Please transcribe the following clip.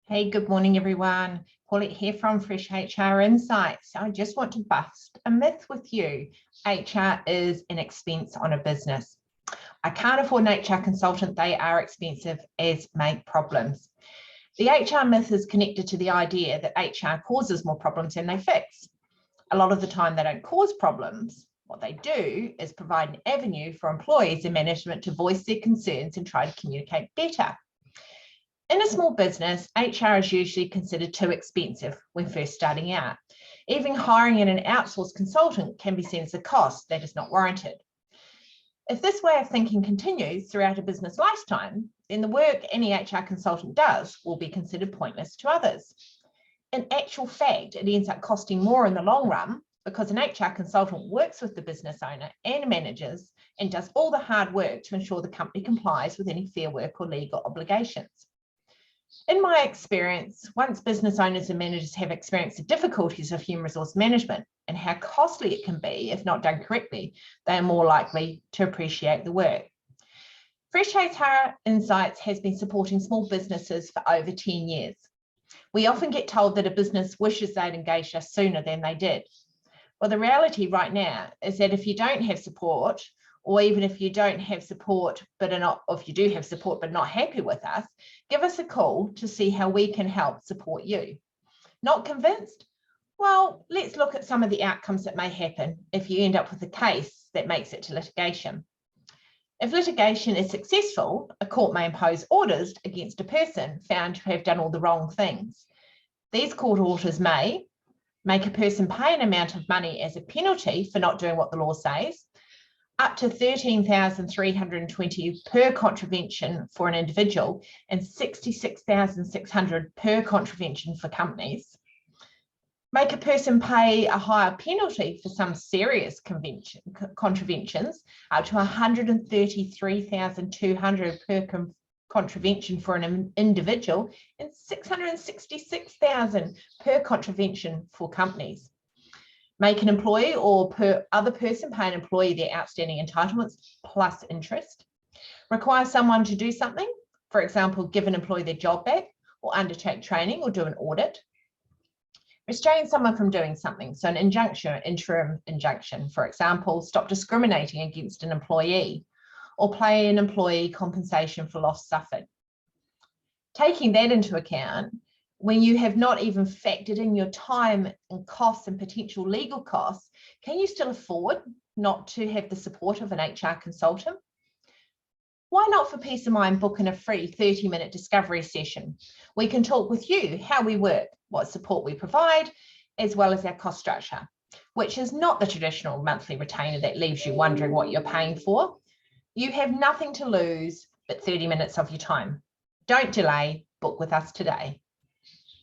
Hey, good morning, everyone. Paulette here from Fresh HR Insights. I just want to bust a myth with you. HR is an expense on a business. I can't afford an HR consultant. They are expensive as make problems. The HR myth is connected to the idea that HR causes more problems than they fix. A lot of the time they don't cause problems. What they do is provide an avenue for employees and management to voice their concerns and try to communicate better. In a small business, HR is usually considered too expensive when first starting out. Even hiring an outsourced consultant can be seen as a cost that is not warranted. If this way of thinking continues throughout a business lifetime, then the work any HR consultant does will be considered pointless to others. In actual fact, it ends up costing more in the long run because an HR consultant works with the business owner and managers and does all the hard work to ensure the company complies with any fair work or legal obligations. In my experience, once business owners and managers have experienced the difficulties of human resource management and how costly it can be if not done correctly, they are more likely to appreciate the work. Fresh HR Insights has been supporting small businesses for over 10 years. We often get told that a business wishes they'd engaged us sooner than they did. Well, the reality right now is that if you don't have support, or even if you don't have support, or if you do have support but not happy with us, give us a call to see how we can help support you. Not convinced? Well, let's look at some of the outcomes that may happen if you end up with a case that makes it to litigation. If litigation is successful, a court may impose orders against a person found to have done all the wrong things. These court orders may make a person pay an amount of money as a penalty for not doing what the law says, up to $13,320 per contravention for an individual and $66,600 per contravention for companies. Make a person pay a higher penalty for some serious contraventions, up to $133,200 per contravention for an individual and $666,000 per contravention for companies. Make an employee or other person pay an employee their outstanding entitlements plus interest. Require someone to do something, for example, give an employee their job back or undertake training or do an audit. Restrain someone from doing something, so an injunction, interim injunction, for example, stop discriminating against an employee or pay an employee compensation for loss suffered. Taking that into account, when you have not even factored in your time and costs and potential legal costs, can you still afford not to have the support of an HR consultant? Why not, for peace of mind, book in a free 30-minute discovery session? We can talk with you how we work, what support we provide, as well as our cost structure, which is not the traditional monthly retainer that leaves you wondering what you're paying for. You have nothing to lose but 30 minutes of your time. Don't delay, book with us today.